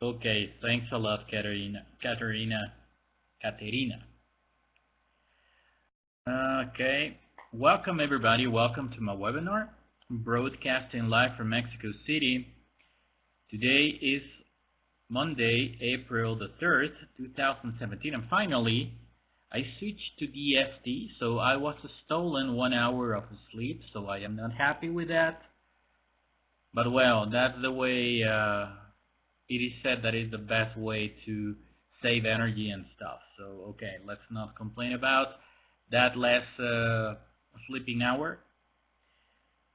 Okay, thanks a lot, Katerina. Okay, welcome everybody. Welcome to my webinar, broadcasting live from Mexico City. Today is Monday, April the 3rd, 2017, and finally, I switched to DST, so I was stolen 1 hour of sleep, so I am not happy with that. But well, that's the way it is said that is the best way to save energy and stuff. So, okay, let's not complain about that less sleeping hour.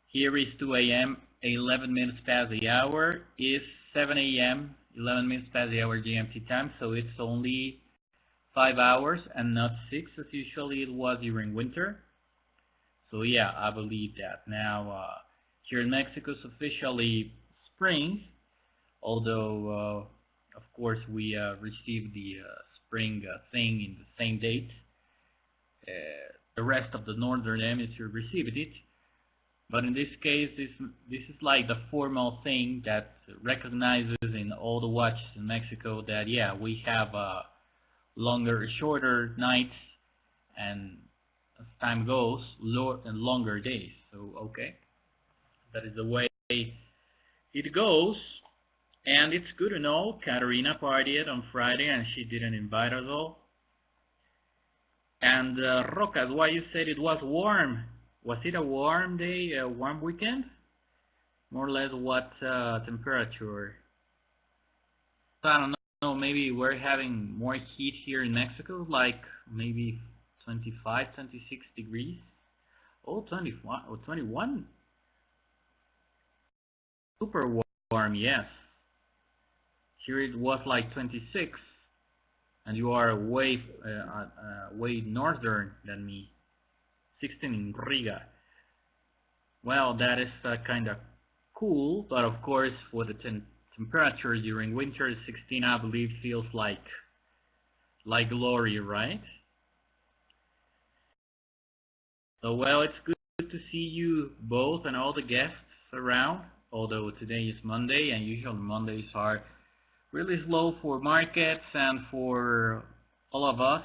Here is 2 a.m., 11 minutes past the hour, is 7 a.m., 11 minutes past the hour GMT time, so it's only 5 hours and not 6 as usually it was during winter. So yeah, I believe that. Now, here in Mexico it's officially spring, although of course we received the spring thing in the same date. The rest of the northern hemisphere received it, but in this case this is like the formal thing that recognizes in all the watches in Mexico that yeah, we have shorter nights, and as time goes, longer days. So okay, that is the way it goes. And it's good to know Katerina partied on Friday and she didn't invite us all. And Rocas, why you said it was warm? Was it a warm day, a warm weekend? More or less what temperature? I don't know, maybe we're having more heat here in Mexico, like maybe 25, 26 degrees. Oh, 21, or 21. Super warm, yes. Here it was like 26, and you are way northern than me. 16 in Riga. Well, that is kind of cool, but of course, for the temperature during winter, 16 I believe feels like glory, right? So well, it's good to see you both and all the guests around. Although today is Monday, and usually Mondays are really slow for markets and for all of us.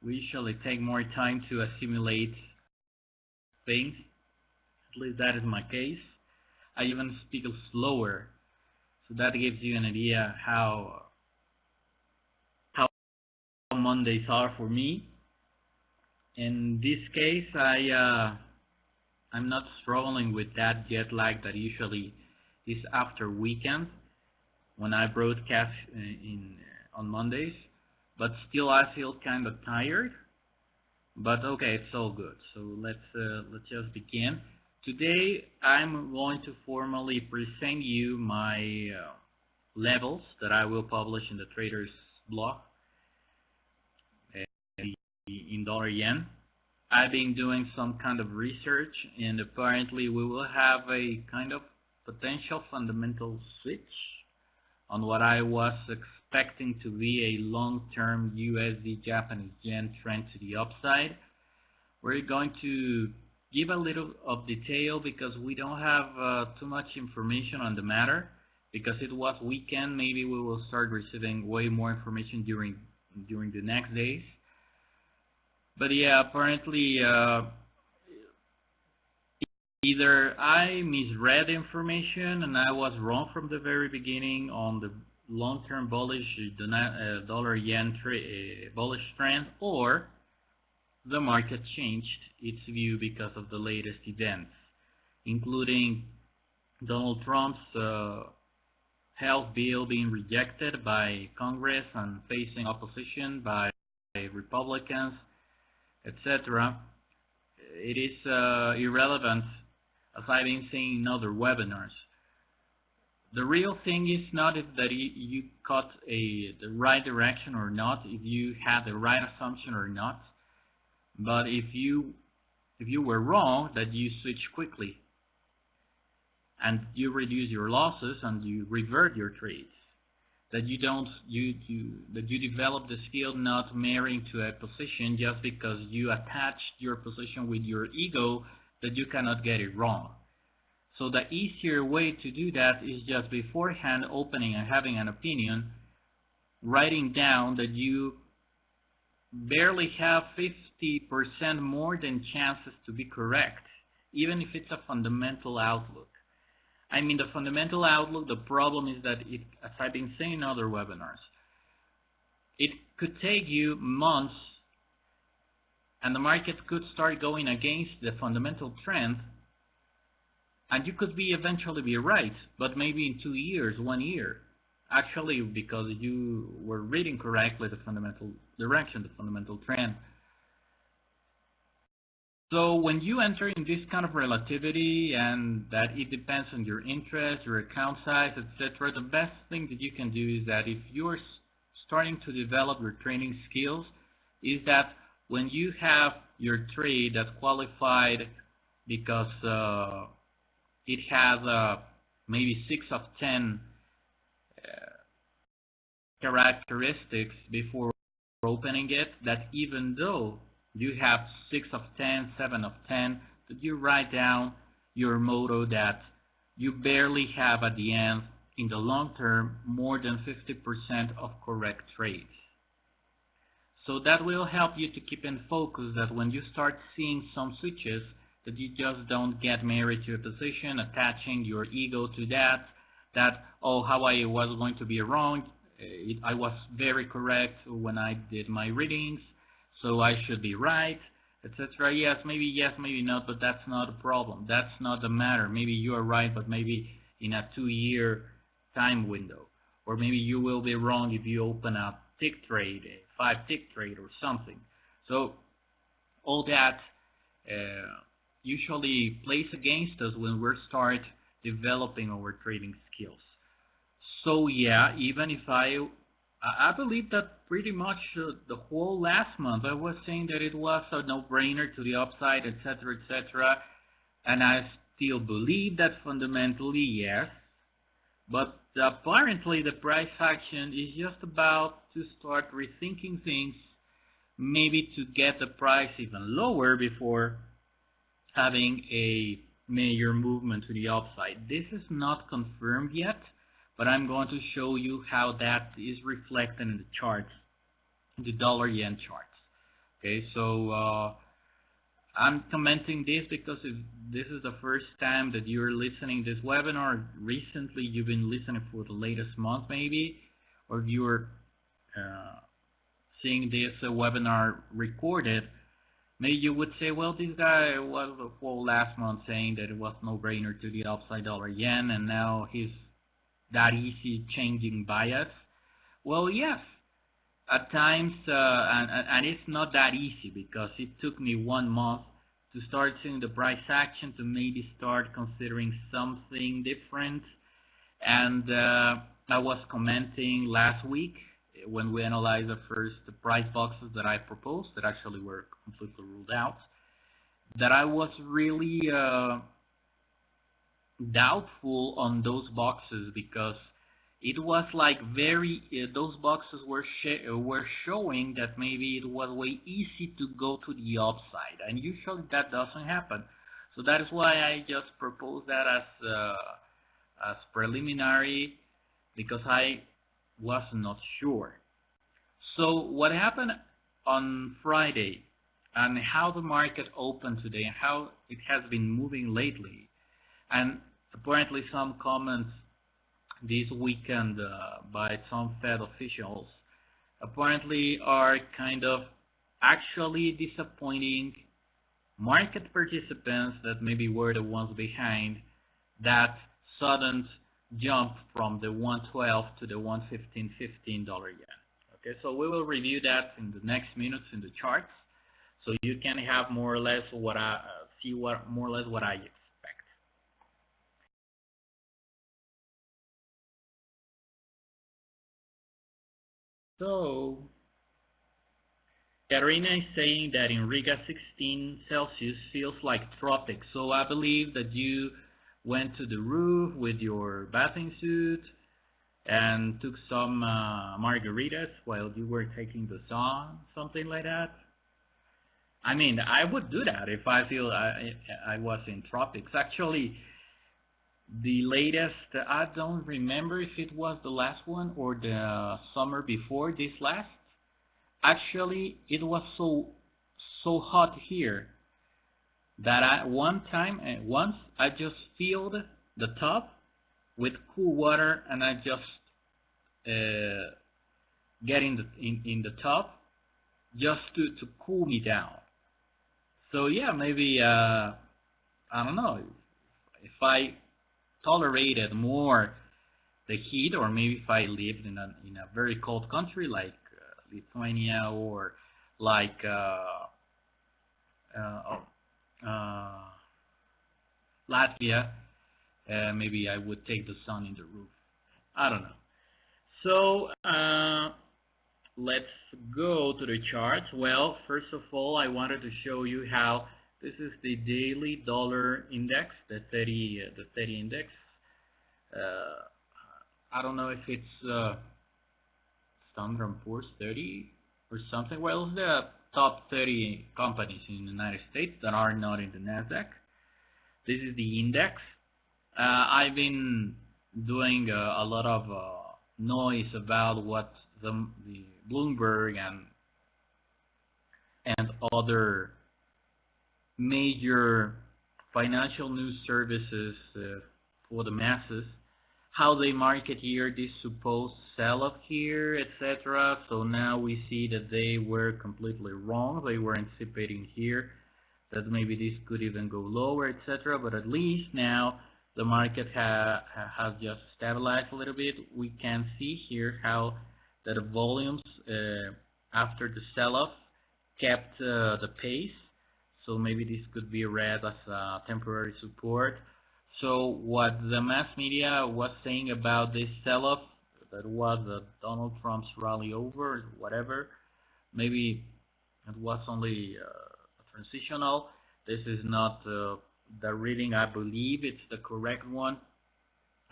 We usually take more time to assimilate things. At least that is my case. I even speak slower, so that gives you an idea how Mondays are for me. In this case, I'm not struggling with that jet lag that usually is after weekends when I broadcast on Mondays, but still I feel kind of tired. But okay, it's all good. So let's just begin. Today I'm going to formally present you my levels that I will publish in the Traders blog in dollar yen. I've been doing some kind of research, and apparently we will have a kind of potential fundamental switch on what I was expecting to be a long-term USD Japanese yen trend to the upside. We're going to give a little of detail because we don't have too much information on the matter. Because it was weekend, maybe we will start receiving way more information during the next days. But yeah, apparently either I misread information and I was wrong from the very beginning on the long-term bullish dollar yen bullish trend, or the market changed its view because of the latest events, including Donald Trump's health bill being rejected by Congress and facing opposition by Republicans, etc. It is irrelevant, as I've been saying in other webinars. The real thing is not if that you caught the right direction or not, if you had the right assumption or not, but if you were wrong, that you switch quickly and you reduce your losses and you revert your trades. That you develop the skill not marrying to a position just because you attached your position with your ego that you cannot get it wrong. So the easier way to do that is just beforehand opening and having an opinion writing down that you barely have 50% more than chances to be correct, even if it's a fundamental outlook. I mean, the fundamental outlook, the problem is that it, as I've been saying in other webinars, it could take you months and the market could start going against the fundamental trend, and you could eventually be right, but maybe in 2 years, 1 year, actually because you were reading correctly the fundamental direction, the fundamental trend. So when you enter in this kind of relativity and that it depends on your interest, your account size, etc., the best thing that you can do is that if you're starting to develop your trading skills, is that when you have your trade that's qualified because it has maybe 6 of 10 characteristics before opening it, that even though you have 6 of 10, 7 of 10, that you write down your motto that you barely have at the end, in the long term, more than 50% of correct trades. So that will help you to keep in focus that when you start seeing some switches, that you just don't get married to a position, attaching your ego to that, oh, how I was going to be wrong, I was very correct when I did my readings, so I should be right, etc. Yes, maybe not, but that's not a problem. That's not the matter. Maybe you are right, but maybe in a 2-year time window. Or maybe you will be wrong if you open a tick trade, a 5-tick trade or something. So all that usually plays against us when we start developing our trading skills. So yeah, even if I believe that pretty much the whole last month I was saying that it was a no-brainer to the upside, etc., etc., and I still believe that fundamentally, yes, but apparently the price action is just about to start rethinking things, maybe to get the price even lower before having a major movement to the upside. This is not confirmed yet, but I'm going to show you how that is reflected in the charts, the dollar-yen charts. Okay, so I'm commenting this because if this is the first time that you're listening this webinar, recently you've been listening for the latest month maybe, or you're seeing this webinar recorded, maybe you would say, well, this guy was the whole last month saying that it was no-brainer to the upside dollar-yen, and now he's that easy changing bias. Well, yes, at times, and it's not that easy because it took me 1 month to start seeing the price action, to maybe start considering something different. And I was commenting last week when we analyzed the first price boxes that I proposed that actually were completely ruled out, that I was really doubtful on those boxes because it was like those boxes were showing that maybe it was way easy to go to the upside, and usually that doesn't happen. So that is why I just proposed that as preliminary, because I was not sure. So what happened on Friday and how the market opened today and how it has been moving lately, and apparently some comments this weekend by some Fed officials apparently are kind of actually disappointing market participants that maybe were the ones behind that sudden jump from the 112 to the 115.15 dollar yen. Okay, so we will review that in the next minutes in the charts, so you can have more or less what I expect. So Katarina is saying that in Riga 16 Celsius feels like tropics. So I believe that you went to the roof with your bathing suit and took some margaritas while you were taking the sun, something like that. I mean, I would do that if I feel I was in tropics. Actually, The latest, I don't remember if it was the last one or the summer before this last. Actually, it was so hot here that once I just filled the tub with cool water, and I just get in the tub just to cool me down. So yeah, maybe I don't know if I tolerated more the heat, or maybe if I lived in a very cold country like Lithuania, or like uh, uh, Latvia, maybe I would take the sun in the roof. I don't know. So let's go to the charts. Well, first of all, I wanted to show you how this is the daily dollar index, the 30 index. I don't know if it's Standard and Poor's 30 or something. Well, it's the top 30 companies in the United States that are not in the Nasdaq. This is the index. I've been doing a lot of noise about what the Bloomberg and other major financial news services for the masses, how they market here this supposed sell-off here, etc. So now we see that they were completely wrong. They were anticipating here that maybe this could even go lower, etc. But at least now the market has just stabilized a little bit. We can see here how that the volumes after the sell-off kept the pace. So maybe this could be read as a temporary support. So what the mass media was saying about this sell-off, that was Donald Trump's rally over, whatever, maybe it was only transitional. This is not the reading. I believe it's the correct one.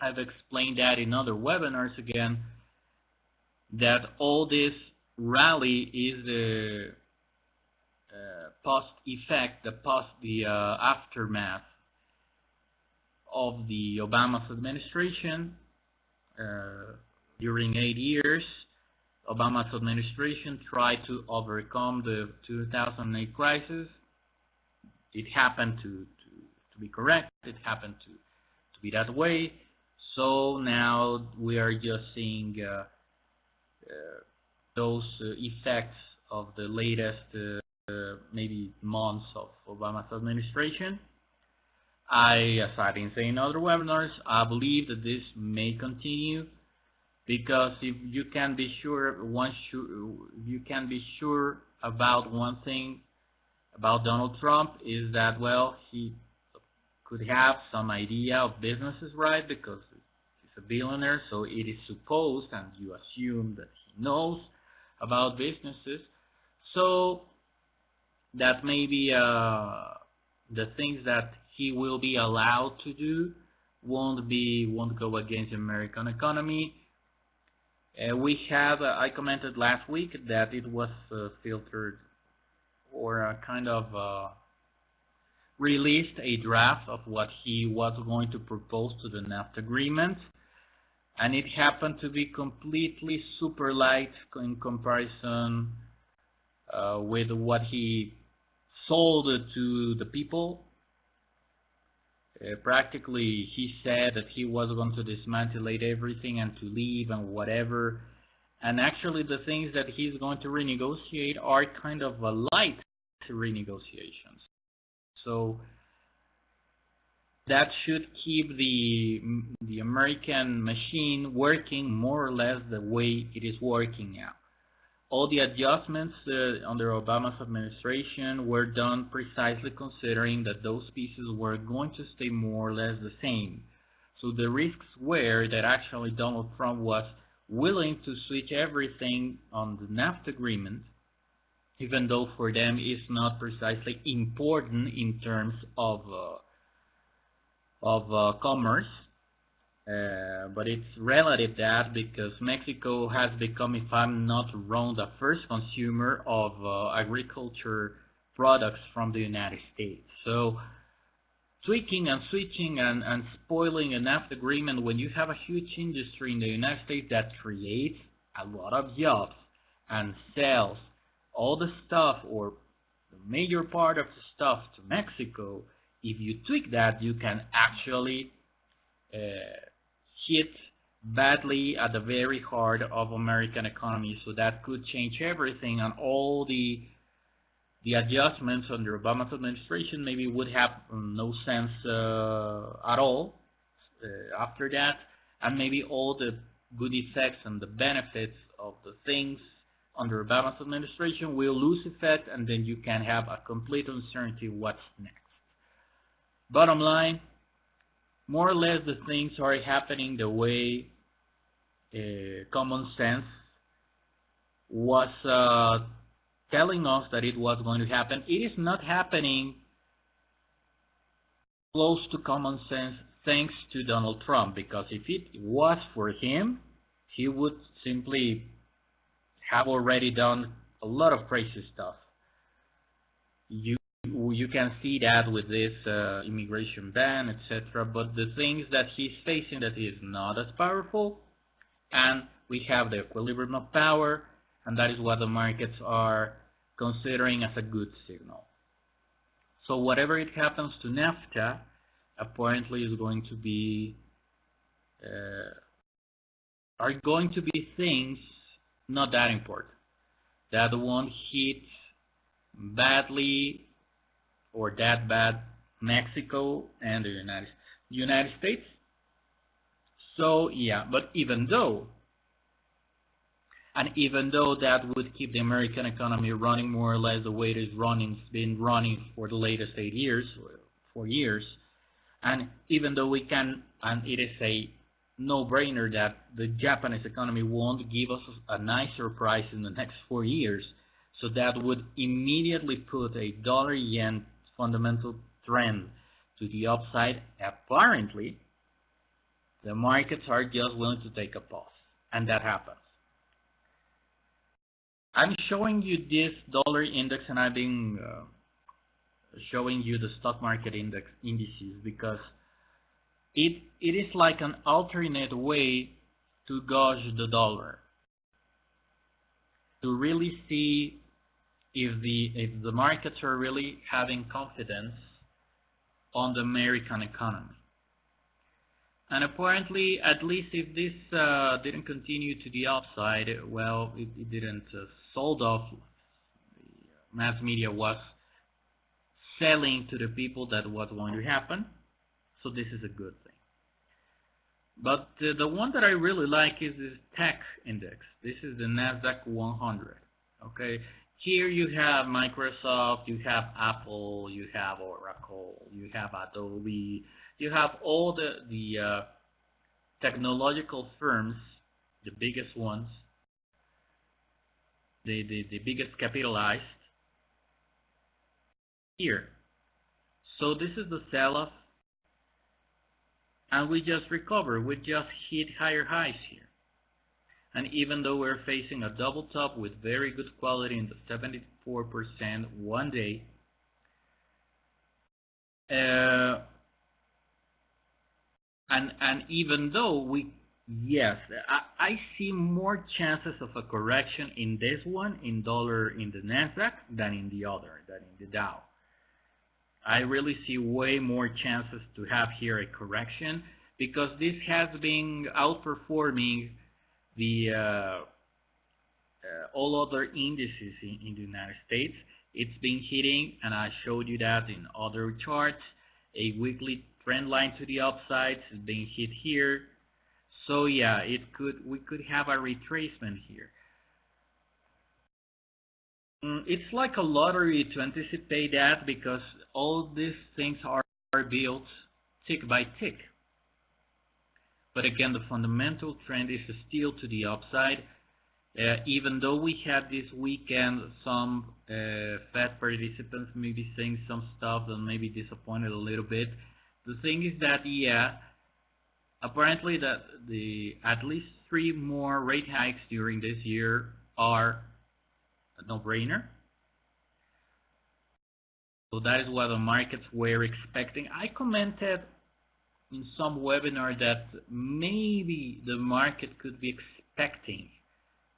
I've explained that in other webinars again, that all this rally is the post-effect, the aftermath of the Obama's administration. During 8 years, Obama's administration tried to overcome the 2008 crisis. It happened to be correct. It happened to be that way. So now we are just seeing those effects of the latest maybe months of Obama's administration. As I've been saying in other webinars, I believe that this may continue, because if you can be sure about one thing about Donald Trump, is that, well, he could have some idea of businesses, right? Because he's a billionaire, so it is supposed, and you assume that he knows about businesses. So that maybe the things that he will be allowed to do won't go against the American economy. I commented last week that it was filtered, or kind of released a draft of what he was going to propose to the NAFTA agreement, and it happened to be completely super light in comparison with what he sold to the people. Practically, he said that he was going to dismantle everything and to leave and whatever. And actually, the things that he's going to renegotiate are kind of a light renegotiations. So that should keep the American machine working more or less the way it is working now. All the adjustments under Obama's administration were done precisely considering that those pieces were going to stay more or less the same. So the risks were that actually Donald Trump was willing to switch everything on the NAFTA agreement, even though for them it's not precisely important in terms of commerce. But it's relative that, because Mexico has become, if I'm not wrong, the first consumer of agriculture products from the United States. So tweaking and switching and spoiling a NAFTA agreement when you have a huge industry in the United States that creates a lot of jobs and sells all the stuff or the major part of the stuff to Mexico. If you tweak that, you can actually hit badly at the very heart of American economy. So that could change everything, and all the adjustments under Obama's administration maybe would have no sense at all after that, and maybe all the good effects and the benefits of the things under Obama's administration will lose effect, and then you can have a complete uncertainty what's next. Bottom line, more or less the things are happening the way common sense was telling us that it was going to happen. It is not happening close to common sense thanks to Donald Trump, because if it was for him, he would simply have already done a lot of crazy stuff. You can see that with this immigration ban, etc. But the things that he's facing, that he is not as powerful, and we have the equilibrium of power, and that is what the markets are considering as a good signal. So whatever it happens to NAFTA, apparently is going to be are going to be things not that important, that won't hit badly or that bad Mexico and the United States. So yeah, but even though that would keep the American economy running more or less the way it is running, it's been running for the latest 8 years, 4 years, and even though we can, and it is a no-brainer that the Japanese economy won't give us a nice surprise in the next 4 years, so that would immediately put a dollar-yen fundamental trend to the upside. Apparently, the markets are just willing to take a pause, and that happens. I'm showing you this dollar index, and I've been showing you the stock market indices because it is like an alternate way to gauge the dollar, to really see if the markets are really having confidence on the American economy. And apparently, at least if this didn't continue to the upside, well, it didn't sold off. The mass media was selling to the people that was going to happen, so this is a good thing. But the one that I really like is this tech index. This is the Nasdaq 100. Okay, here you have Microsoft, you have Apple, you have Oracle, you have Adobe, you have all the technological firms, the biggest ones, the biggest capitalized here. So this is the sell-off, and we just recover. We just hit higher highs here. And even though we're facing a double top with very good quality in the 74% one day, and even though yes, I see more chances of a correction in this one, in dollar, in the Nasdaq, than in the other, than in the Dow. I really see way more chances to have here a correction, because this has been outperforming the all other indices in the United States. It's been hitting, and I showed you that in other charts, a weekly trend line to the upside is being hit here. So yeah, we could have a retracement here. It's like a lottery to anticipate that, because all these things are built tick by tick. But again, the fundamental trend is still to the upside. Even though we had this weekend some Fed participants maybe saying some stuff that maybe disappointed a little bit. The thing is that, yeah, apparently that at least 3 more rate hikes during this year are a no-brainer. So that is what the markets were expecting. I commented in some webinar that maybe the market could be expecting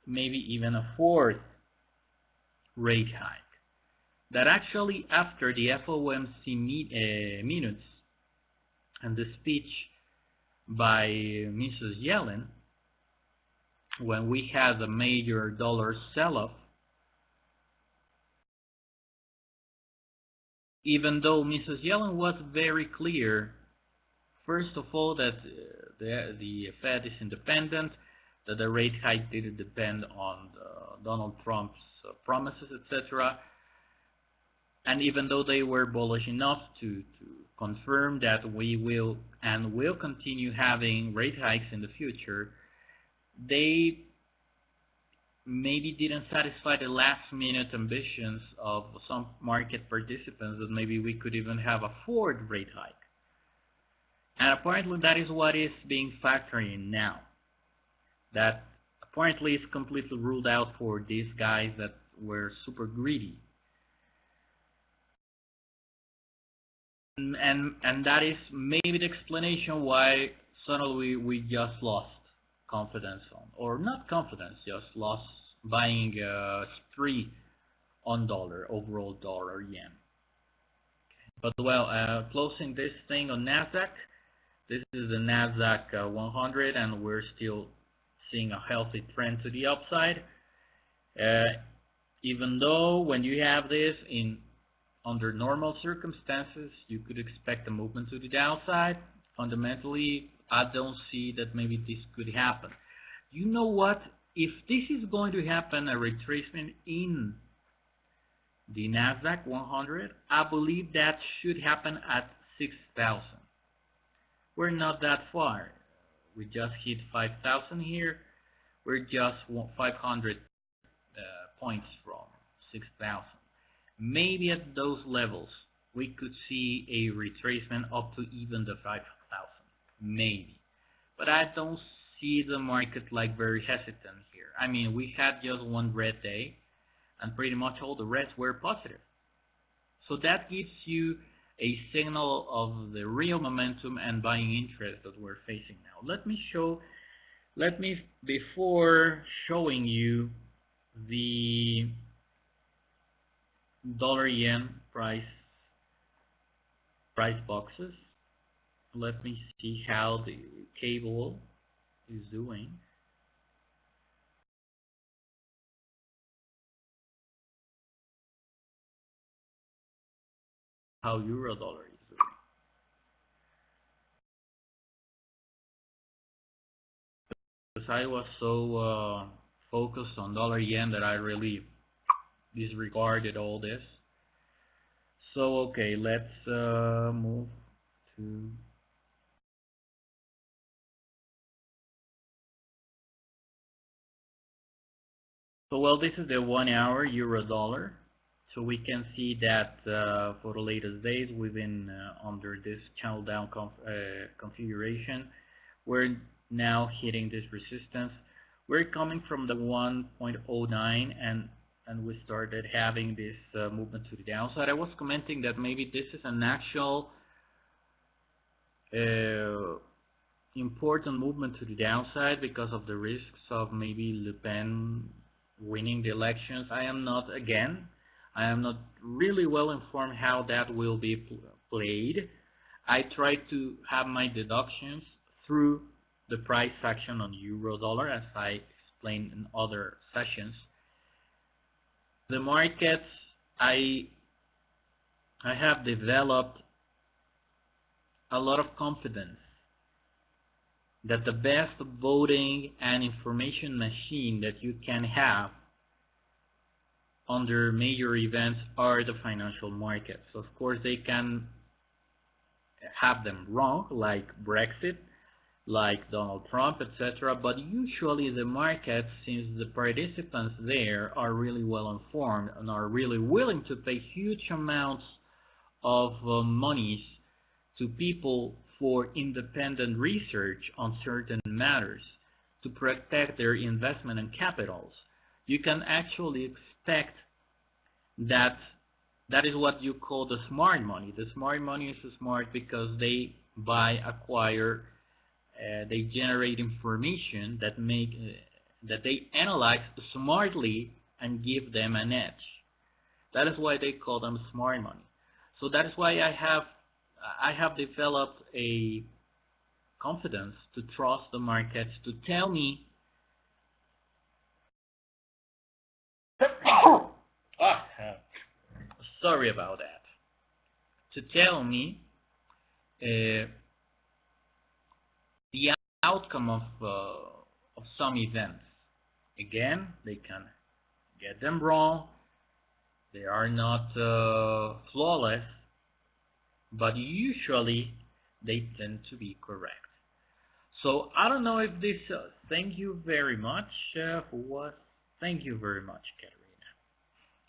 maybe even a fourth rate hike. That actually after the FOMC minutes and the speech by Mrs. Yellen, when we had a major dollar sell-off, even though Mrs. Yellen was very clear, first of all, that the Fed is independent, that the rate hike didn't depend on Donald Trump's promises, etc. And even though they were bullish enough to confirm that we will continue having rate hikes in the future, they maybe didn't satisfy the last minute ambitions of some market participants that maybe we could even have a fourth rate hike. And apparently that is what is being factored in now. That apparently is completely ruled out for these guys that were super greedy. And that is maybe the explanation why suddenly we just lost confidence on, or not confidence, just lost buying a spree on overall dollar yen. But well, closing this thing on NASDAQ, this is the NASDAQ 100, and we're still seeing a healthy trend to the upside. Even though when you have this under normal circumstances, you could expect a movement to the downside. Fundamentally, I don't see that maybe this could happen. You know what? If this is going to happen, a retracement in the NASDAQ 100, I believe that should happen at 6,000. We're not that far. We just hit 5,000 here. We're just 500 points from 6,000. Maybe at those levels, we could see a retracement up to even the 5,000. Maybe. But I don't see the market like very hesitant here. I mean, we had just one red day, and pretty much all the rest were positive. So that gives you a signal of the real momentum and buying interest that we're facing now. Let me before showing you the dollar yen price boxes, let me see how the cable is doing. How euro dollar is doing. Because I was so focused on dollar yen that I really disregarded all this. So okay, let's move to well, this is the 1 hour euro dollar. So we can see that for the latest days, we've been under this channel down configuration. We're now hitting this resistance. We're coming from the 1.09 and we started having this movement to the downside. I was commenting that maybe this is an actual important movement to the downside because of the risks of maybe Le Pen winning the elections. I am not really well informed how that will be played. I tried to have my deductions through the price action on euro dollar, as I explained in other sessions. The markets, I have developed a lot of confidence that the best voting and information machine that you can have under major events are the financial markets. Of course, they can have them wrong, like Brexit, like Donald Trump, etc. But usually the markets, since the participants there are really well informed and are really willing to pay huge amounts of monies to people for independent research on certain matters to protect their investment and capitals, you can actually expect that That is what you call the smart money. The smart money is smart because they buy, acquire, they generate information that they analyze smartly and give them an edge. That is why they call them smart money. So that is why I have developed a confidence to trust the markets to tell me. Sorry about that. To tell me the outcome of some events. Again, they can get them wrong. They are not flawless, but usually they tend to be correct. So I don't know if this. Thank you very much for what. Thank you very much, Katerina.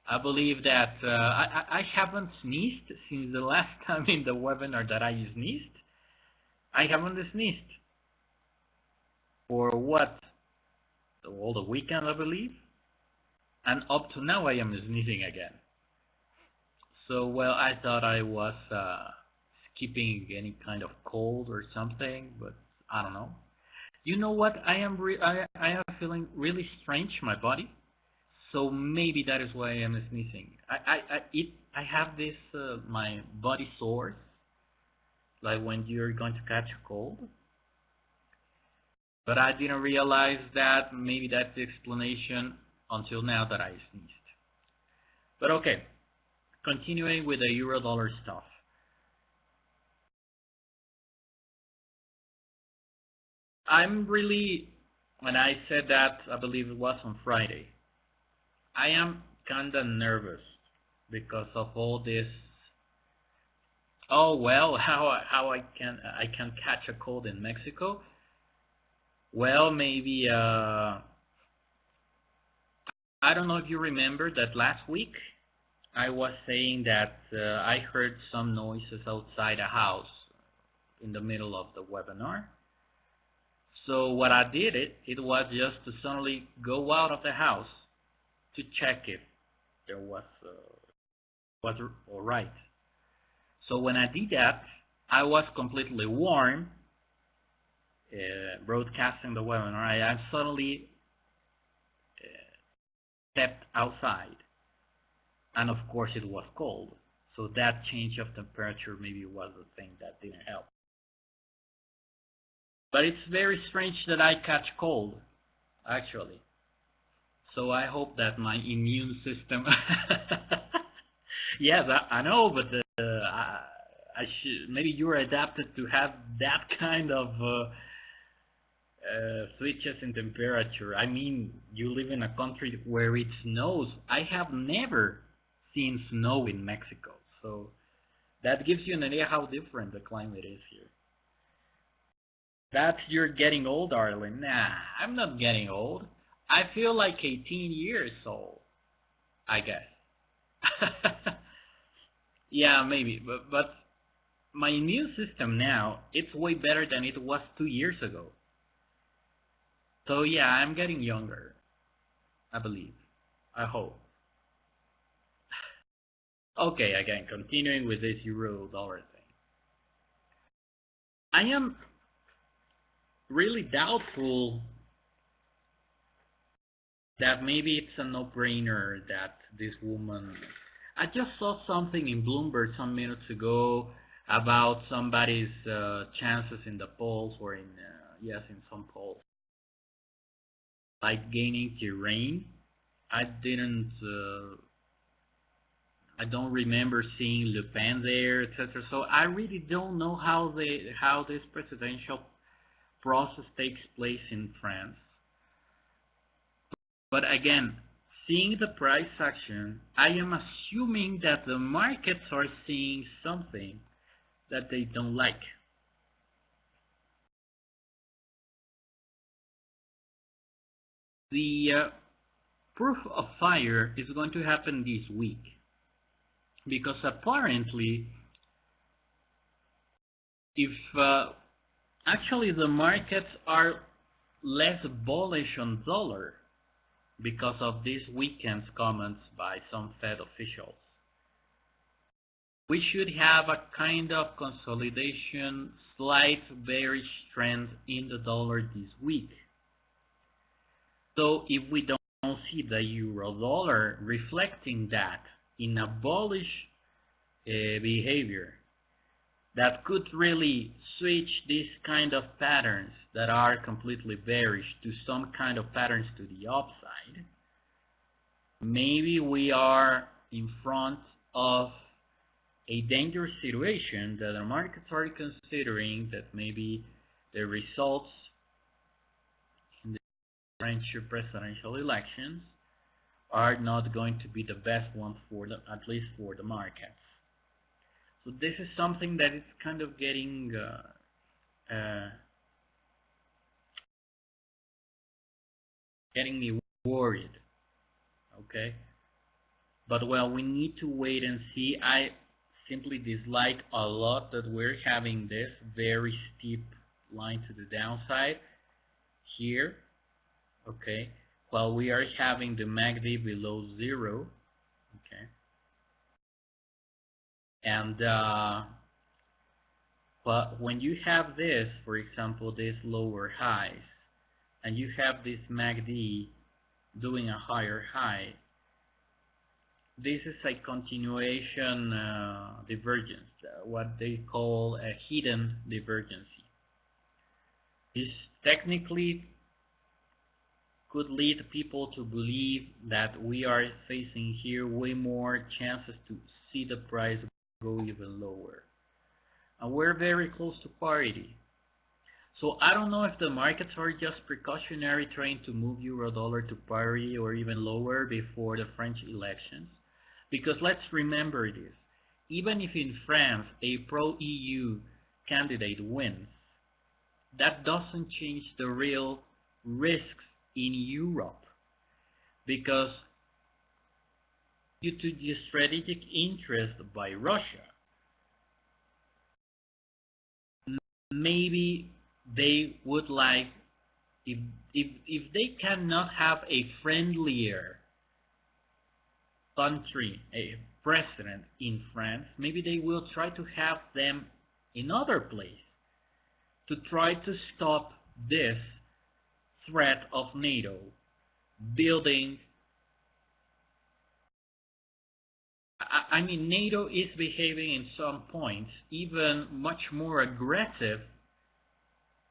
I believe that I haven't sneezed since the last time in the webinar that I sneezed. I haven't sneezed for what? All the weekend, I believe. And up to now, I am sneezing again. So, well, I thought I was skipping any kind of cold or something, but I don't know. You know what? I am feeling really strange, my body. So maybe that is why I am sneezing. I have this my body sores, like when you're going to catch a cold. But I didn't realize that maybe that's the explanation until now that I sneezed. But okay, continuing with the euro-dollar stuff. I'm really, when I said that, I believe it was on Friday, I am kind of nervous because of all this. Oh well, how I can catch a cold in Mexico? Well, maybe I don't know if you remember that last week I was saying that I heard some noises outside a house in the middle of the webinar. So what I did it was just to suddenly go out of the house to check if there was all right. So when I did that, I was completely warm, broadcasting the webinar. I suddenly stepped outside, and of course it was cold. So that change of temperature maybe was the thing that didn't help. But it's very strange that I catch cold, actually. So I hope that my immune system. Yes, I know, but I should. Maybe you're adapted to have that kind of switches in temperature. I mean, you live in a country where it snows. I have never seen snow in Mexico, so that gives you an idea how different the climate is here. That's you're getting old, darling. Nah, I'm not getting old. I feel like 18 years old, I guess. Yeah, maybe, but my immune system now, it's way better than it was 2 years ago. So yeah, I'm getting younger, I believe. I hope. Okay, again, continuing with this euro-dollar thing. I am really doubtful that maybe it's a no-brainer that this woman. I just saw something in Bloomberg some minutes ago about somebody's chances in the polls, or in in some polls, like gaining terrain. I don't remember seeing Le Pen there, etc. So I really don't know how this presidential process takes place in France. But again, seeing the price action, I am assuming that the markets are seeing something that they don't like. The proof of fire is going to happen this week, because apparently, if actually the markets are less bullish on dollar because of this weekend's comments by some Fed officials. we should have a kind of consolidation, slight bearish trend in the dollar this week. So if we don't see the euro dollar reflecting that in a bullish behavior, that could really switch these kind of patterns that are completely bearish to some kind of patterns to the upside, maybe we are in front of a dangerous situation that the markets are considering, that maybe the results in the French presidential elections are not going to be the best ones for at least for the markets. So this is something that is kind of getting me worried. Okay, but well, we need to wait and see. I simply dislike a lot that we're having this very steep line to the downside here. Okay, while we are having the MACD below 0. Okay. And but when you have this, for example, these lower highs, and you have this MACD doing a higher high, this is a continuation divergence, what they call a hidden divergency. This technically could lead people to believe that we are facing here way more chances to see the price go even lower. And we're very close to parity. So I don't know if the markets are just precautionary trying to move euro dollar to parity or even lower before the French elections. Because let's remember this, even if in France a pro-EU candidate wins, that doesn't change the real risks in Europe. Because due to the strategic interest by Russia, maybe they would like, if they cannot have a friendlier country, a president in France, maybe they will try to have them in other place to try to stop this threat of NATO building. I mean, NATO is behaving in some points even much more aggressive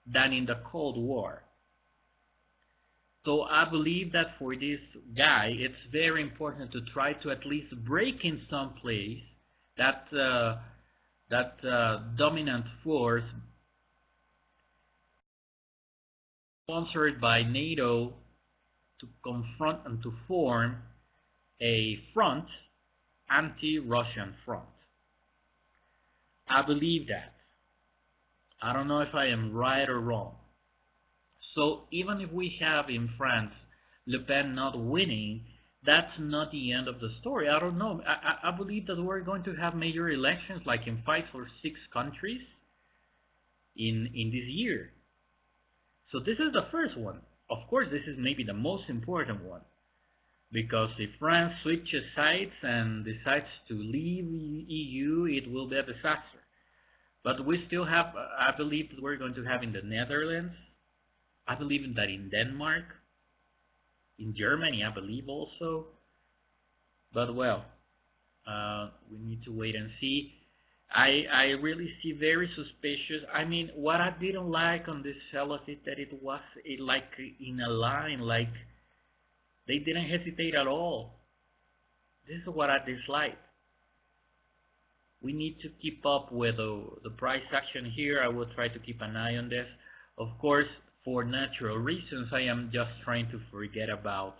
than in the Cold War. So I believe that for this guy, it's very important to try to at least break in some place that dominant force sponsored by NATO to confront and to form a front, anti-Russian front. I believe that. I don't know if I am right or wrong. So even if we have in France Le Pen not winning, that's not the end of the story. I don't know. I believe that we're going to have major elections like in 5 or 6 countries in this year. So this is the first one. Of course, this is maybe the most important one. Because if France switches sides and decides to leave EU, it will be a disaster. But we still have, I believe that we're going to have in the Netherlands, I believe that in Denmark, in Germany, I believe also. But well, we need to wait and see. I really see very suspicious. I mean, what I didn't like on this sell-off is that it was like in a line, like they didn't hesitate at all. This is what I dislike. We need to keep up with the price action here. I will try to keep an eye on this. Of course, for natural reasons, I am just trying to forget about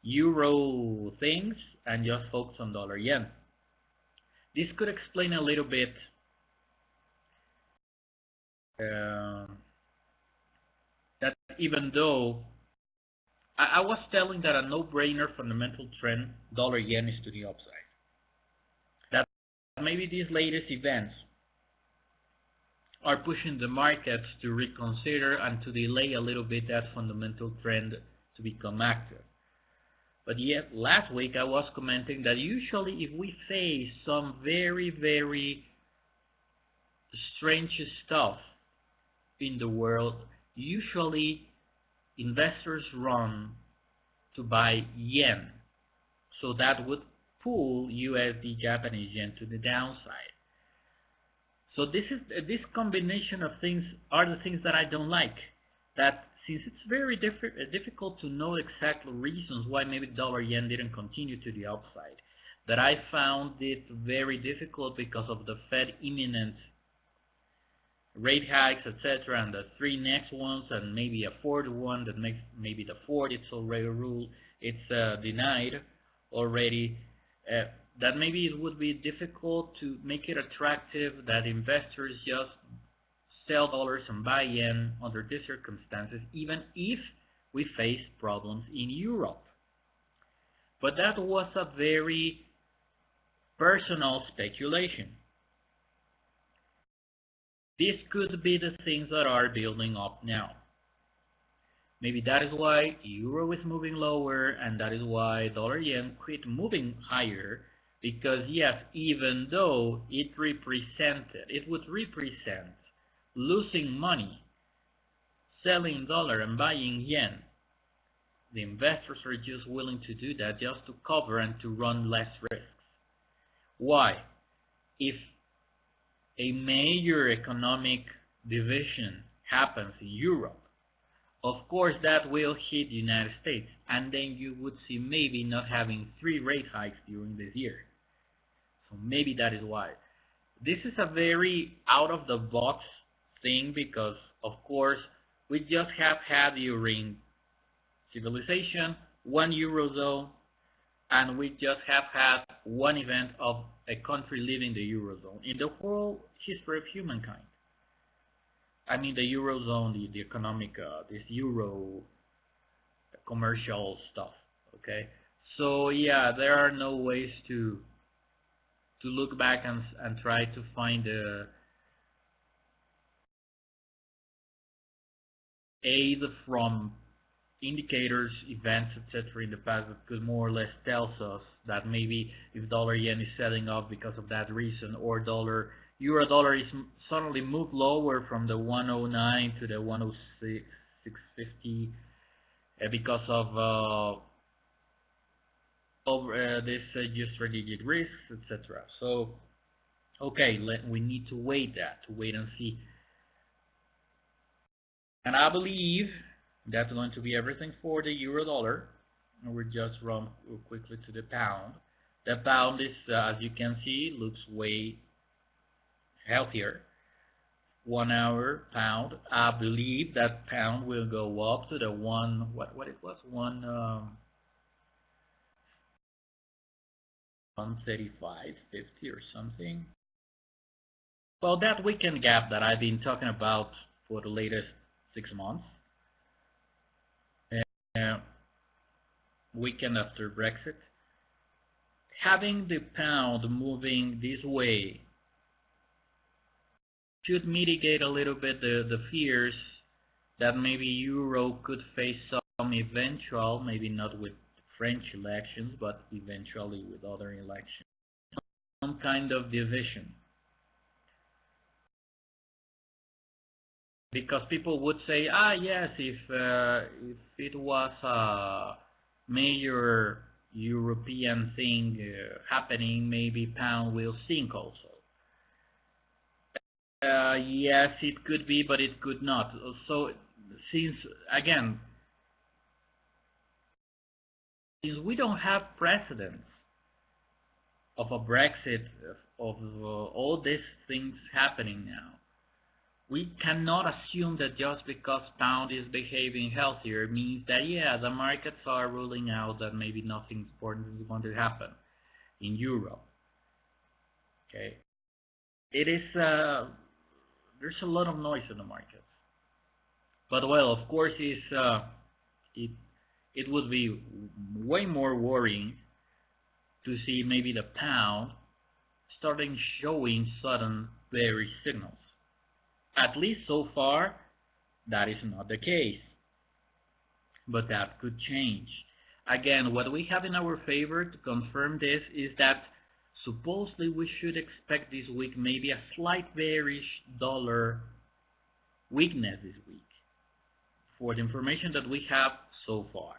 euro things and just focus on dollar yen. This could explain a little bit that even though I was telling that a no-brainer fundamental trend, dollar yen is to the upside. That maybe these latest events are pushing the markets to reconsider and to delay a little bit that fundamental trend to become active. But yet, last week I was commenting that usually if we face some very, very strange stuff in the world, usually investors run to buy yen. So that would pull USD Japanese yen to the downside. So this combination of things are the things that I don't like. That since it's very difficult to know exact reasons why maybe dollar yen didn't continue to the upside, that I found it very difficult because of the Fed imminent rate hikes, etc., and the three next ones, and maybe a fourth one that makes maybe the fourth it's already ruled, it's denied already. That maybe it would be difficult to make it attractive that investors just sell dollars and buy yen under these circumstances, even if we face problems in Europe. But that was a very personal speculation. This could be the things that are building up now. Maybe that is why euro is moving lower, and that is why dollar yen quit moving higher, because yes, even though it would represent losing money, selling dollar and buying yen, the investors are just willing to do that just to cover and to run less risks. Why? If a major economic division happens in Europe, of course that will hit the United States, and then you would see maybe not having 3 rate hikes during this year. So maybe that is why. This is a very out-of-the-box thing because, of course, we just have had during civilization 1 Eurozone, and we just have had one event of a country leaving the Eurozone in the whole history of humankind. I mean the Eurozone, the economic, this Euro commercial stuff, okay? So yeah, there are no ways to look back and try to find aid from indicators, events, etc. in the past that could more or less tells us that maybe if dollar yen is selling off because of that reason, or euro dollar is suddenly moved lower from the 109 to the 106, 650 because of this strategic risks, etc. So okay, we need to wait and see. And I believe that's going to be everything for the euro dollar. And we'll just run quickly to the pound. The pound is, as you can see, looks way healthier. 1 hour pound. I believe that pound will go up to the what it was, 135.50 or something. Well, that weekend gap that I've been talking about for the latest 6 months. Weekend after Brexit, having the pound moving this way should mitigate a little bit the fears that maybe euro could face some eventual, maybe not with French elections, but eventually with other elections, some kind of division. Because people would say, yes, if it was a major European thing happening, maybe pound will sink also. Yes, it could be, but it could not. So since we don't have precedents of a Brexit, of all these things happening now, we cannot assume that just because pound is behaving healthier means that, yeah, the markets are ruling out that maybe nothing important is going to happen in Europe. Okay, it is there's a lot of noise in the markets, but well, of course, it would be way more worrying to see maybe the pound starting showing sudden bearish signals. At least so far, that is not the case. But that could change. Again, what we have in our favor to confirm this is that supposedly we should expect this week maybe a slight bearish dollar weakness this week for the information that we have so far.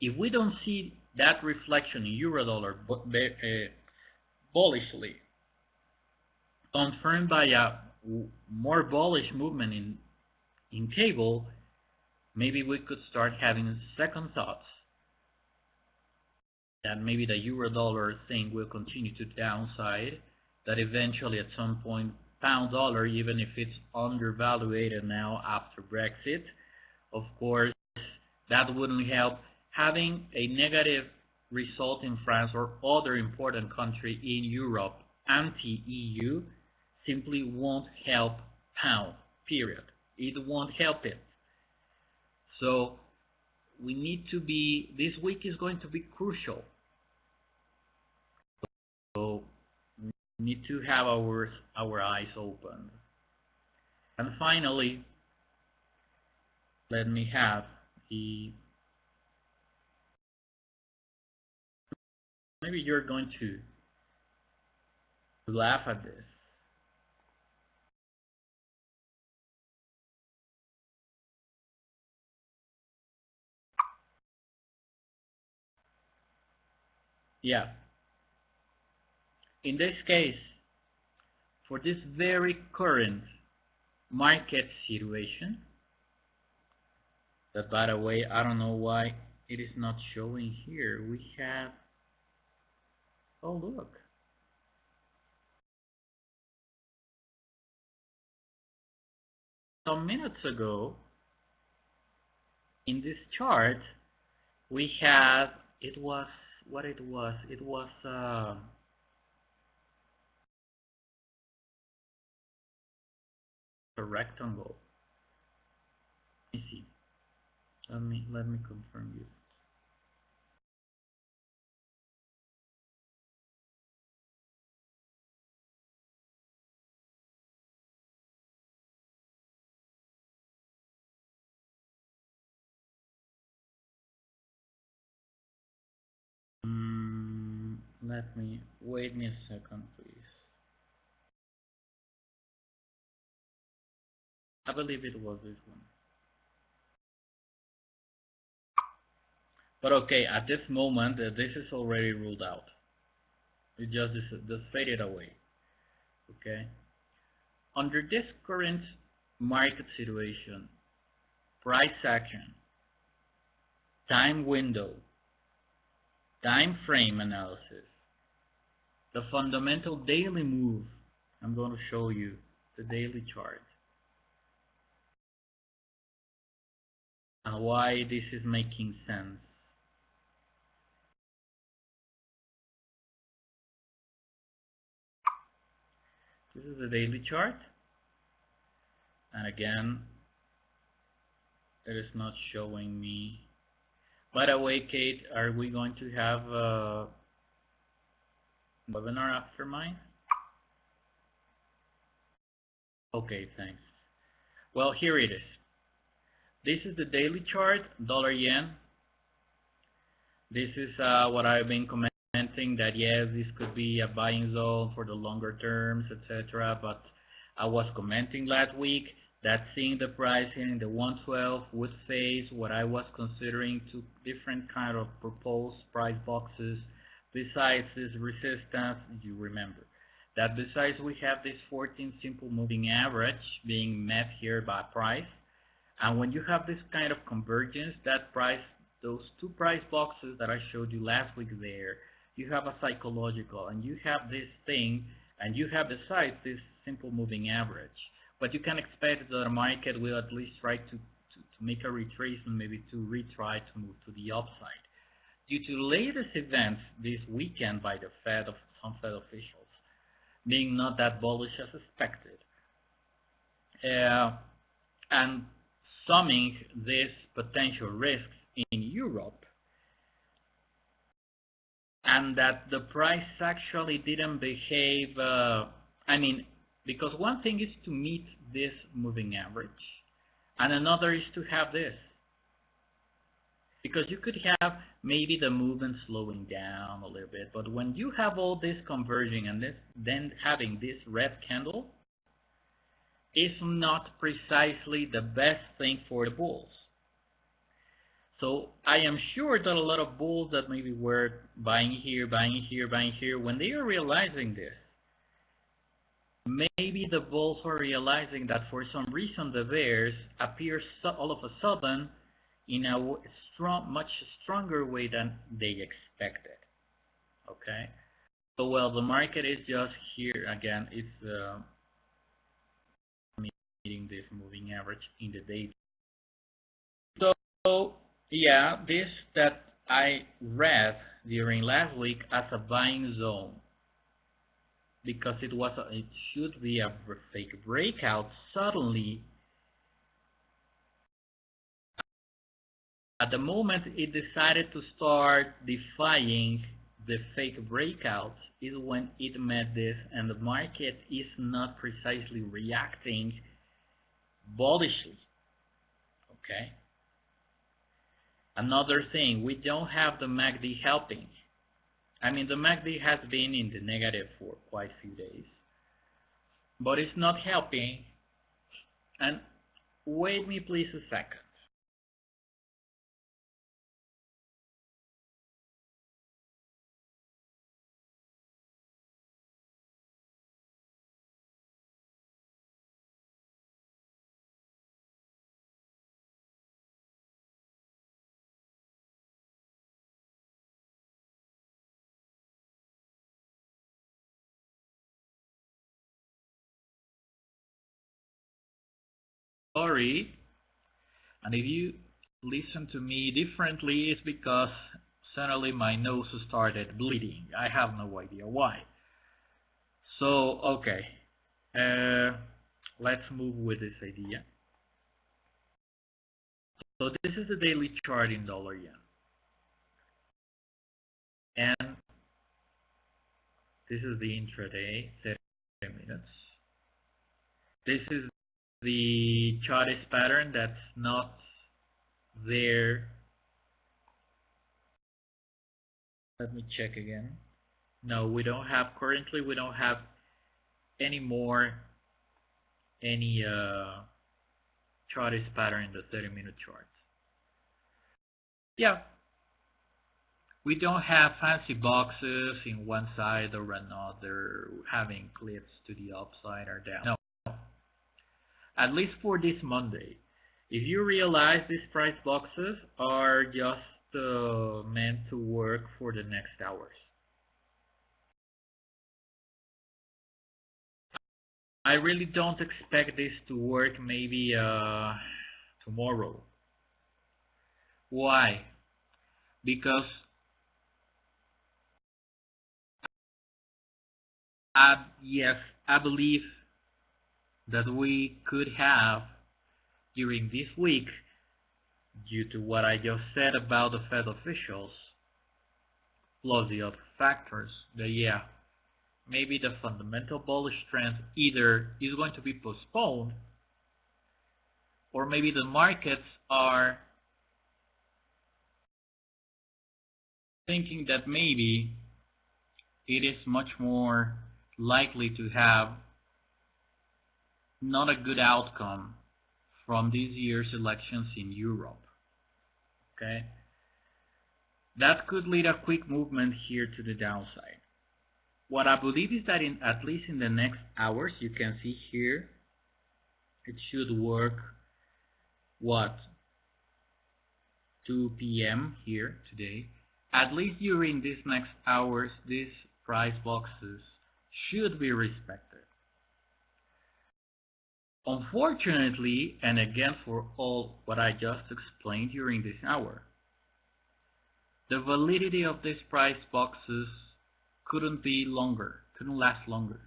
If we don't see that reflection in euro dollar bullishly confirmed by a more bullish movement in cable, maybe we could start having second thoughts that maybe the euro dollar thing will continue to downside, that eventually at some point pound dollar, even if it's undervalued now after Brexit, of course, that wouldn't help. Having a negative result in France or other important country in Europe, anti-EU, simply won't help pound, period. It won't help it. So we need to be, this week is going to be crucial. So we need to have our eyes open. And finally, let me have the, maybe you're going to laugh at this. Yeah. In this case, for this very current market situation, that by the way, I don't know why it is not showing here. We have, oh look. Some minutes ago, in this chart, we have, it was, what it was a rectangle. Let me see. Let me confirm you. Let me wait me a second, please. I believe it was this one. But okay, at this moment, this is already ruled out. It just faded away. Okay. Under this current market situation, price action, time window, time frame analysis, the fundamental daily move, I'm going to show you the daily chart and why this is making sense. This is the daily chart, and again, it is not showing me. By the way, Kate, are we going to have a webinar after mine? Okay, thanks. Well, here it is. This is the daily chart, dollar yen. This is what I've been commenting, that yes, this could be a buying zone for the longer terms, etc. But I was commenting last week that seeing the price in the 112 would face what I was considering two different kind of proposed price boxes. Besides this resistance, you remember that besides we have this 14 simple moving average being met here by price, and when you have this kind of convergence, that price, those two price boxes that I showed you last week there, you have a psychological, and you have this thing, and you have besides this simple moving average. But you can expect that the market will at least try to make a retracement, maybe to retry to move to the upside. Due to latest events this weekend by the Fed, of some Fed officials, being not that bullish as expected, and summing these potential risks in Europe, and that the price actually didn't behave, because one thing is to meet this moving average, and another is to have this. Because you could have maybe the movement slowing down a little bit, but when you have all this converging and this, then having this red candle is not precisely the best thing for the bulls. So I am sure that a lot of bulls that maybe were buying here, buying here, buying here, when they are realizing this, maybe the bulls are realizing that for some reason the bears appear all of a sudden in a much stronger way than they expected. Okay, so well, the market is just here again. It's meeting this moving average in the day. So yeah, this that I read during last week as a buying zone because it should be a fake breakout. Suddenly, at the moment it decided to start defying the fake breakout is when it met this, and the market is not precisely reacting bullishly. Okay. Another thing, we don't have the MACD helping. I mean, the MACD has been in the negative for quite a few days, but it's not helping. And wait me please a second. Sorry, and if you listen to me differently, it's because suddenly my nose started bleeding. I have no idea why. So, okay, let's move with this idea. So this is the daily chart in dollar yen. And this is the intraday, 30 minutes. This is the chartist pattern that's not there. Let me check again. No, we don't have, currently we don't have any chartist pattern in the 30-minute chart. Yeah, we don't have fancy boxes in one side or another, having cliffs to the upside or down. No. At least for this Monday. If you realize these price boxes are just meant to work for the next hours. I really don't expect this to work maybe tomorrow. Why? Because yes, I believe that we could have during this week, due to what I just said about the Fed officials, plus the other factors, that yeah, maybe the fundamental bullish trend either is going to be postponed, or maybe the markets are thinking that maybe it is much more likely to have not a good outcome from this year's elections in Europe. Okay, that could lead a quick movement here to the downside. What I believe is that at least in the next hours, you can see here, it should work, what, 2 p.m. here today. At least during these next hours, these price boxes should be respected. Unfortunately, and again for all what I just explained during this hour, the validity of these price boxes couldn't last longer.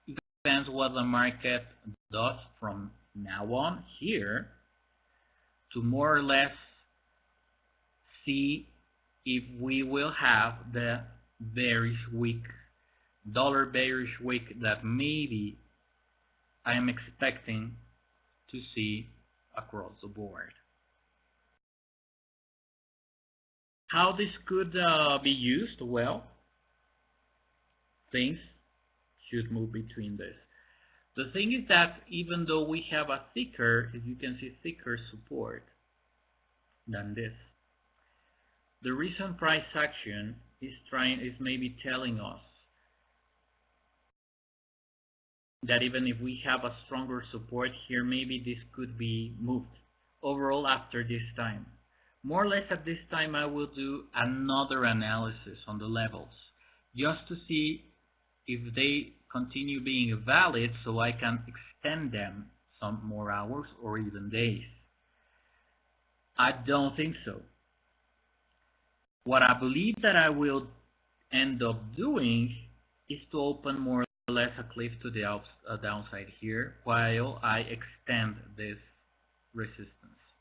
It depends what the market does from now on here to more or less see if we will have the bearish week, dollar bearish week that maybe I am expecting to see across the board. How this could be used? Well, things should move between this. The thing is that even though we have a thicker, as you can see, thicker support than this, the recent price action is maybe telling us that even if we have a stronger support here, maybe this could be moved overall after this time. More or less at this time, I will do another analysis on the levels just to see if they continue being valid so I can extend them some more hours or even days. I don't think so. What I believe that I will end up doing is to open more or less a cliff to the downside here while I extend this resistance.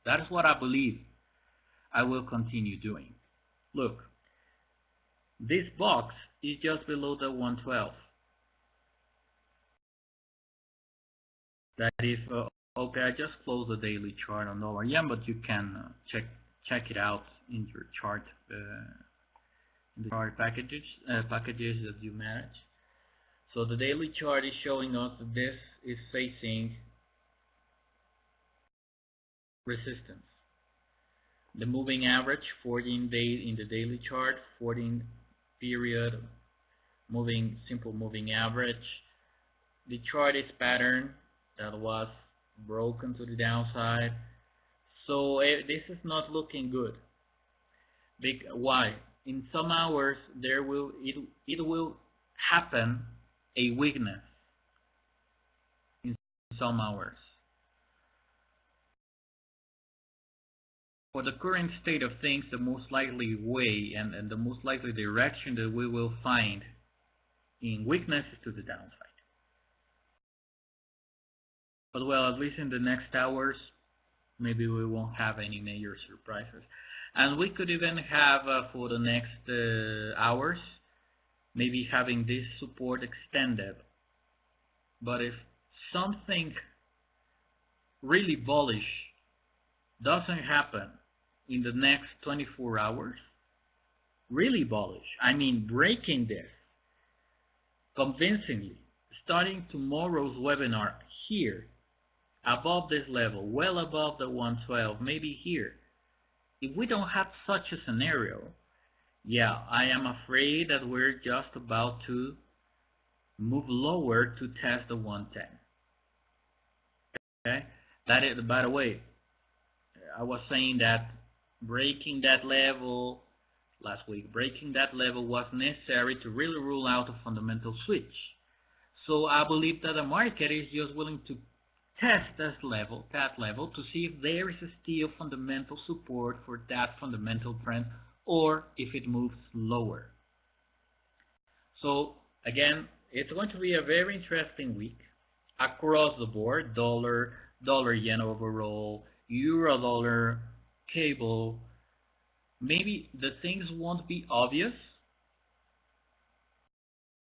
That is what I believe I will continue doing. Look, this box is just below the 112. That is, okay, I just closed the daily chart on dollar yen, but you can check it out in your chart, in the chart packages that you manage. So the daily chart is showing us that this is facing resistance. The moving average, 14 days in the daily chart, 14 period, simple moving average. The chart is pattern that was broken to the downside. So this is not looking good. Why? In some hours it will happen a weakness in some hours. For the current state of things, the most likely way and the most likely direction that we will find in weakness is to the downside. But well, at least in the next hours, maybe we won't have any major surprises. And we could even have for the next hours, maybe having this support extended. But if something really bullish doesn't happen in the next 24 hours, really bullish, I mean breaking this convincingly, starting tomorrow's webinar here, above this level, well above the 112, maybe here. If we don't have such a scenario, yeah, I am afraid that we're just about to move lower to test the 110. Okay? That is, by the way, I was saying that breaking that level last week, breaking that level was necessary to really rule out a fundamental switch. So I believe that the market is just willing to test that level to see if there is still fundamental support for that fundamental trend or if it moves lower. So again, it's going to be a very interesting week across the board, dollar yen overall, euro dollar, cable. Maybe the things won't be obvious,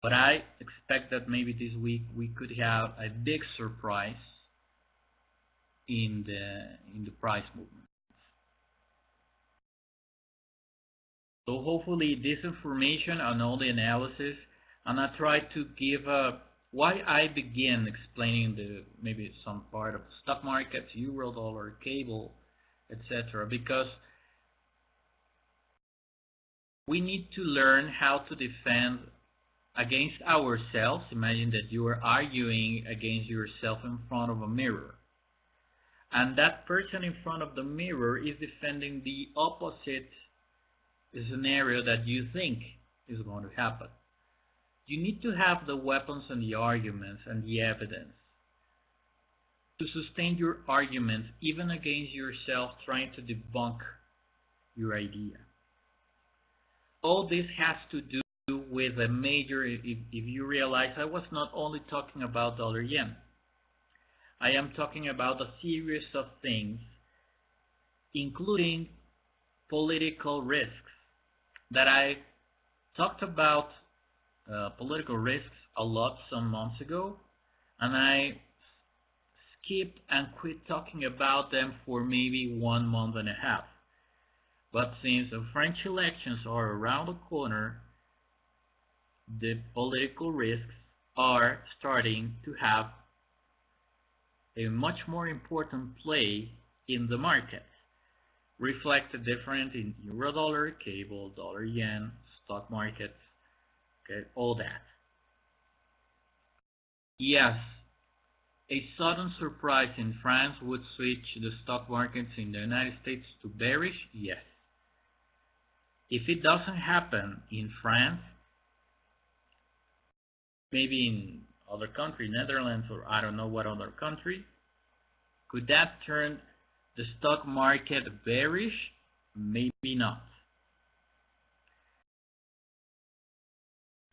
but I expect that maybe this week we could have a big surprise in the price movement. So hopefully this information and all the analysis, and I try to give why I begin explaining maybe some part of the stock markets, euro dollar, cable, etc. because we need to learn how to defend against ourselves. Imagine that you are arguing against yourself in front of a mirror. And that person in front of the mirror is defending the opposite scenario that you think is going to happen. You need to have the weapons and the arguments and the evidence to sustain your arguments even against yourself trying to debunk your idea. All this has to do with a major, if you realize I was not only talking about dollar yen. I am talking about a series of things, including political risks, that I talked about political risks a lot some months ago, and I skipped and quit talking about them for maybe 1.5 months. But since the French elections are around the corner, the political risks are starting to have a much more important play in the markets, reflected different in euro-dollar, cable, dollar-yen, stock markets, okay, all that. Yes, a sudden surprise in France would switch the stock markets in the United States to bearish, yes. If it doesn't happen in France, maybe in other country, Netherlands, or I don't know what other country, could that turn the stock market bearish? Maybe not.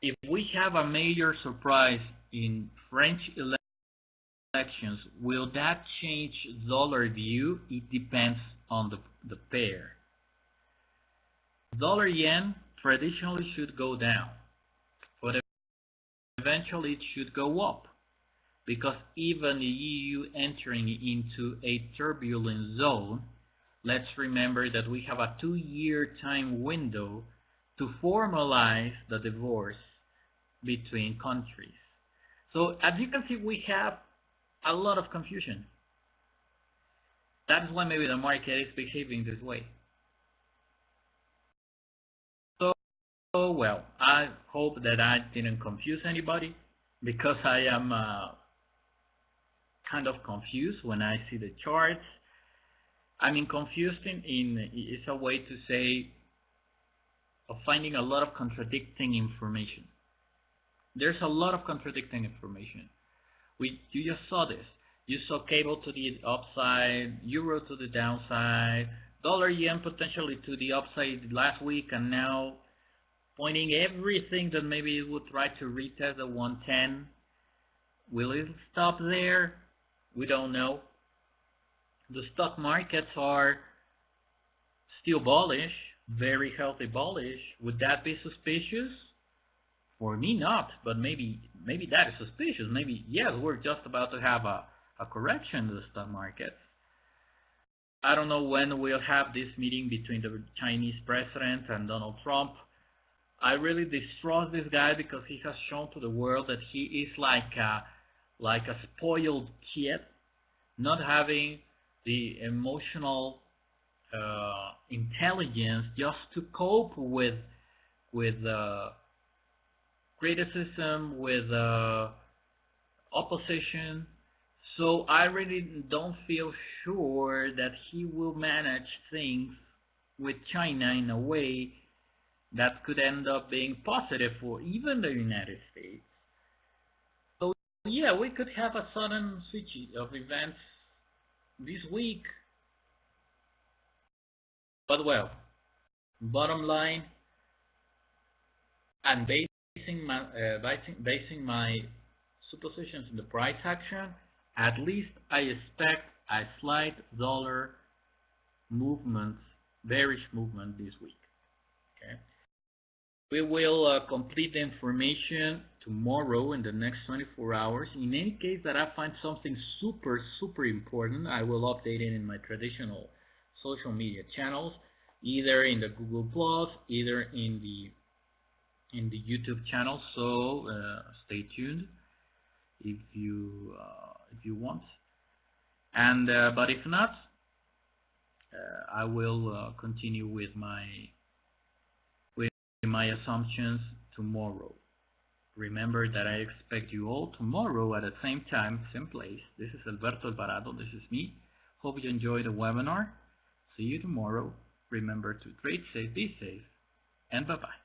If we have a major surprise in French elections, will that change dollar view? It depends on the pair. Dollar yen traditionally should go down, but eventually it should go up, because even the EU entering into a turbulent zone, let's remember that we have a 2-year time window to formalize the divorce between countries. So as you can see, we have a lot of confusion. That's why maybe the market is behaving this way. So, well, I hope that I didn't confuse anybody, because I am kind of confused when I see the charts. I mean, confused is a way to say of finding a lot of contradicting information. There's a lot of contradicting information. You just saw this. You saw cable to the upside, euro to the downside, dollar yen potentially to the upside last week, and now pointing everything that maybe it would try to retest the 110. Will it stop there? We don't know. The stock markets are still bullish, very healthy bullish. Would that be suspicious? For me, not, but maybe that is suspicious. Maybe, yes, we're just about to have a correction in the stock market. I don't know when we'll have this meeting between the Chinese president and Donald Trump. I really distrust this guy, because he has shown to the world that he is like a spoiled kid, not having the emotional intelligence just to cope with criticism, with opposition. So I really don't feel sure that he will manage things with China in a way that could end up being positive for even the United States. So yeah, we could have a sudden switch of events this week. But well, bottom line, I'm basing my suppositions in the price action. At least I expect a slight dollar movement, bearish movement this week. Okay. We will complete the information tomorrow in the next 24 hours. In any case that I find something super important, I will update it in my traditional social media channels, either in the Google+, either in the YouTube channel. So stay tuned if you want. And but if not, I will continue with my assumptions tomorrow. Remember that I expect you all tomorrow at the same time, same place. This is Alberto Alvarado. This is me. Hope you enjoyed the webinar. See you tomorrow. Remember to trade safe, be safe, and bye-bye.